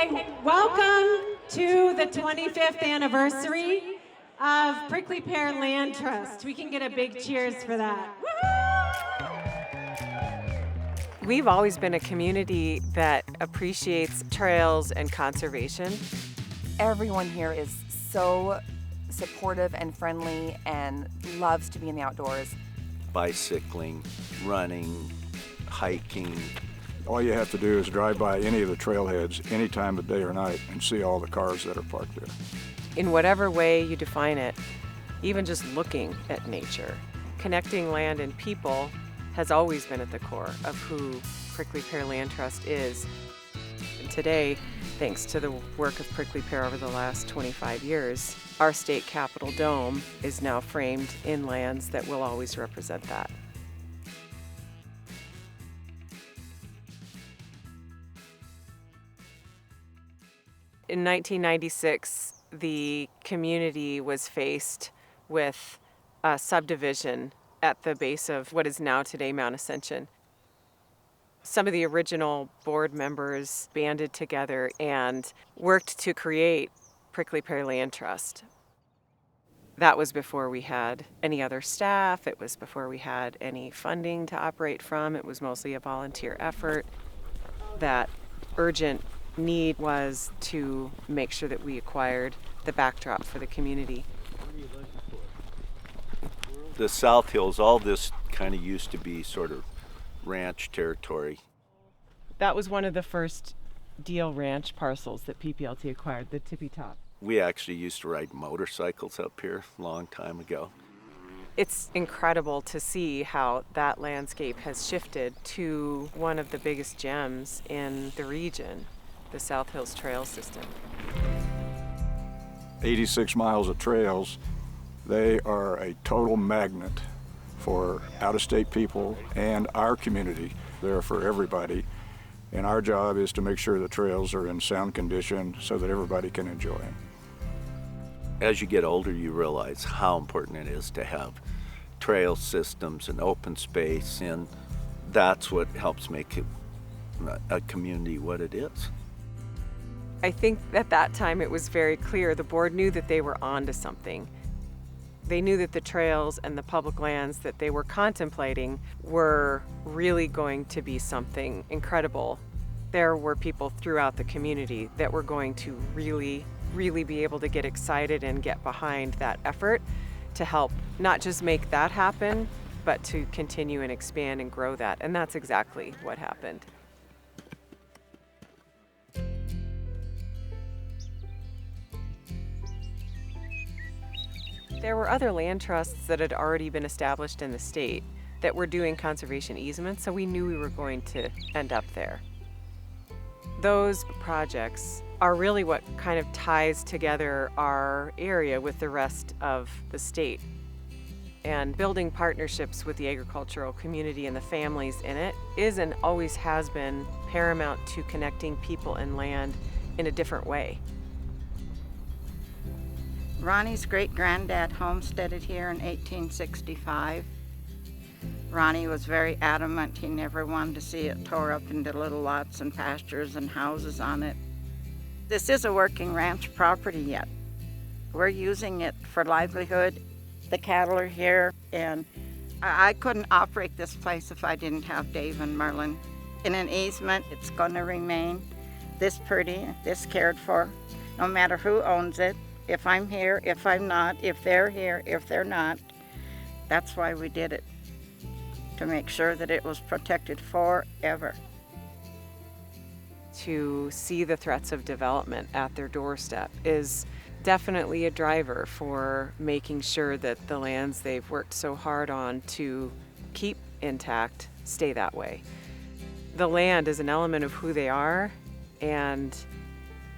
Hey, welcome to the 25th anniversary of Prickly Pear Land Trust. We can get a big cheers for that. We've always been a community that appreciates trails and conservation. Everyone here is so supportive and friendly and loves to be in the outdoors. Bicycling, running, hiking. All you have to do is drive by any of the trailheads any time of day or night and see all the cars that are parked there. In whatever way you define it, even just looking at nature, connecting land and people has always been at the core of who Prickly Pear Land Trust is. And today, thanks to the work of Prickly Pear over the last 25 years, our state capitol dome is now framed in lands that will always represent that. In 1996, the community was faced with a subdivision at the base of what is now today Mount Ascension. Some of the original board members banded together and worked to create Prickly Pear Land Trust. That was before we had any other staff. It was before we had any funding to operate from. It was mostly a volunteer effort. That urgent need was to make sure that we acquired the backdrop for the community. The South Hills, all this kind of used to be sort of ranch territory. That was one of the first deal ranch parcels that PPLT acquired, the tippy top. We actually used to ride motorcycles up here a long time ago. It's incredible to see how that landscape has shifted to one of the biggest gems in the region, the South Hills Trail System. 86 miles of trails, they are a total magnet for out-of-state people and our community. They're for everybody. And our job is to make sure the trails are in sound condition so that everybody can enjoy them. As you get older, you realize how important it is to have trail systems and open space, and that's what helps make it a community what it is. I think at that time it was very clear the board knew that they were onto something. They knew that the trails and the public lands that they were contemplating were really going to be something incredible. There were people throughout the community that were going to really be able to get excited and get behind that effort to help not just make that happen, but to continue and expand and grow that. And that's exactly what happened. There were other land trusts that had already been established in the state that were doing conservation easements, so we knew we were going to end up there. Those projects are really what kind of ties together our area with the rest of the state. And building partnerships with the agricultural community and the families in it is and always has been paramount to connecting people and land in a different way. Ronnie's great-granddad homesteaded here in 1865. Ronnie was very adamant he never wanted to see it tore up into little lots and pastures and houses on it. This is a working ranch property yet. We're using it for livelihood. The cattle are here, and I couldn't operate this place if I didn't have Dave and Merlin. In an easement, it's going to remain this pretty, this cared for, no matter who owns it. If I'm here, if I'm not, if they're here, if they're not. That's why we did it, to make sure that it was protected forever. To see the threats of development at their doorstep is definitely a driver for making sure that the lands they've worked so hard on to keep intact stay that way. The land is an element of who they are, and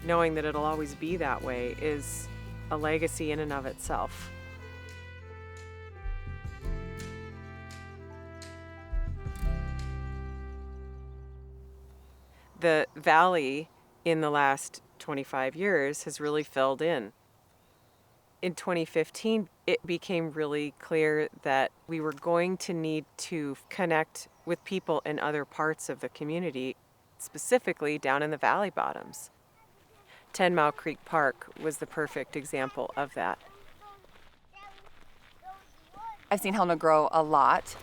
knowing that it'll always be that way is a legacy in and of itself. The valley in the last 25 years has really filled in. In 2015, it became really clear that we were going to need to connect with people in other parts of the community, specifically down in the valley bottoms. 10 Mile Creek Park was the perfect example of that. I've seen Helena grow a lot.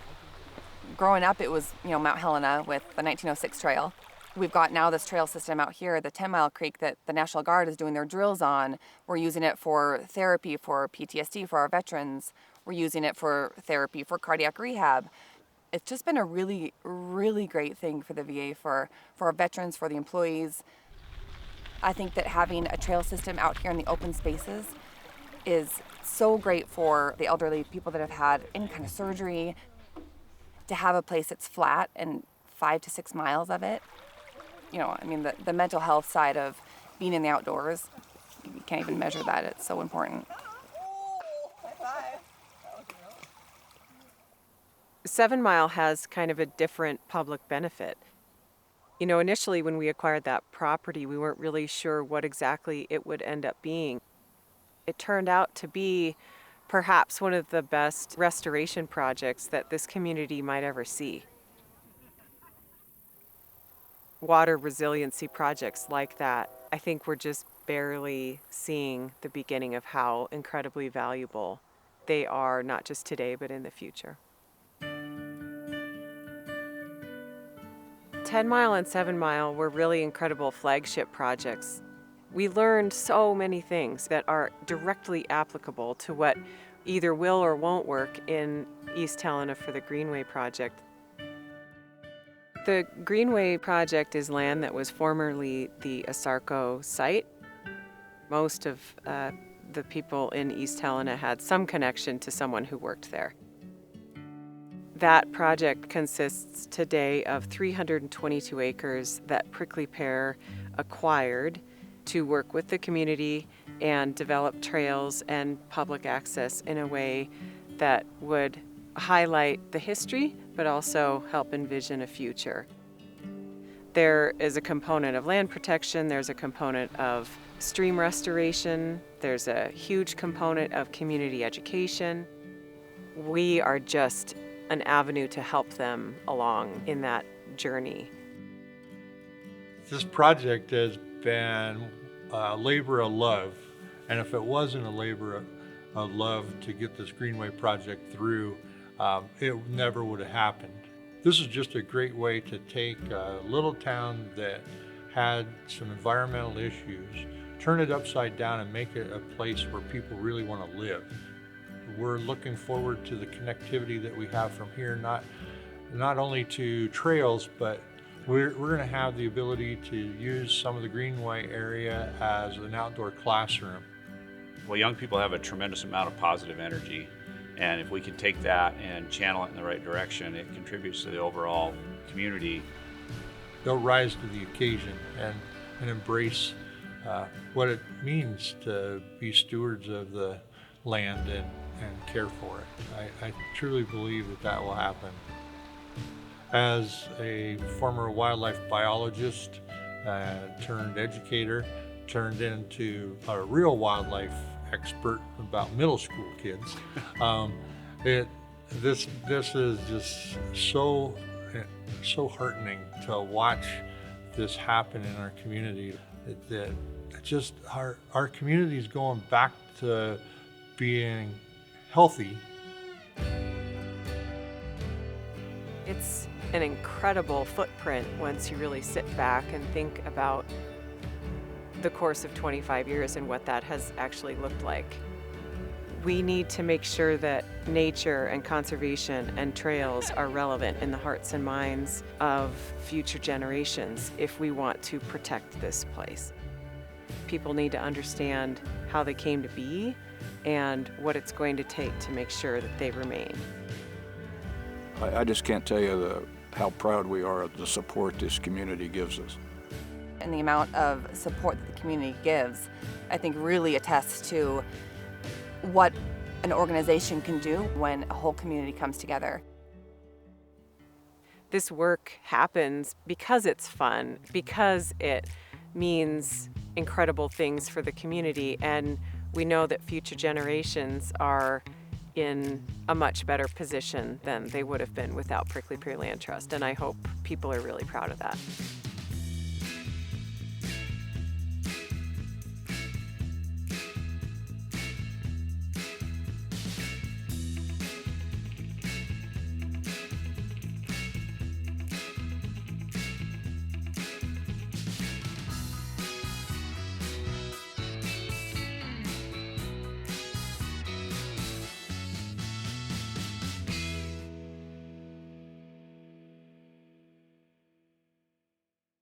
Growing up, it was, Mount Helena with the 1906 trail. We've got now this trail system out here, the 10 Mile Creek, that the National Guard is doing their drills on. We're using it for therapy for PTSD for our veterans. We're using it for therapy for cardiac rehab. It's just been a really, really great thing for the VA, for our veterans, for the employees. I think that having a trail system out here in the open spaces is so great for the elderly, people that have had any kind of surgery, to have a place that's flat and 5 to 6 miles of it. The mental health side of being in the outdoors, you can't even measure that. It's so important. 7 Mile has kind of a different public benefit. Initially when we acquired that property, we weren't really sure what exactly it would end up being. It turned out to be perhaps one of the best restoration projects that this community might ever see. Water resiliency projects like that, I think we're just barely seeing the beginning of how incredibly valuable they are, not just today, but in the future. 10 Mile and 7 Mile were really incredible flagship projects. We learned so many things that are directly applicable to what either will or won't work in East Helena for the Greenway project. The Greenway project is land that was formerly the Asarco site. Most of the people in East Helena had some connection to someone who worked there. That project consists today of 322 acres that Prickly Pear acquired to work with the community and develop trails and public access in a way that would highlight the history, but also help envision a future. There is a component of land protection, there's a component of stream restoration, there's a huge component of community education. We are just an avenue to help them along in that journey. This project has been a labor of love, and if it wasn't a labor of love to get this Greenway project through, it never would have happened. This is just a great way to take a little town that had some environmental issues, turn it upside down and make it a place where people really want to live. We're looking forward to the connectivity that we have from here, not only to trails, but we're going to have the ability to use some of the Greenway area as an outdoor classroom. Well, young people have a tremendous amount of positive energy, and if we can take that and channel it in the right direction, it contributes to the overall community. They'll rise to the occasion and embrace what it means to be stewards of the land and care for it. I truly believe that will happen. As a former wildlife biologist turned educator, turned into a real wildlife expert about middle school kids, this is just so heartening to watch this happen in our community. That just our community is going back to being healthy. It's an incredible footprint once you really sit back and think about the course of 25 years and what that has actually looked like. We need to make sure that nature and conservation and trails are relevant in the hearts and minds of future generations if we want to protect this place. People need to understand how they came to be and what it's going to take to make sure that they remain. I just can't tell you how proud we are of the support this community gives us. And the amount of support that the community gives, I think really attests to what an organization can do when a whole community comes together. This work happens because it's fun, because it means incredible things for the community, and we know that future generations are in a much better position than they would have been without Prickly Pear Land Trust, and I hope people are really proud of that.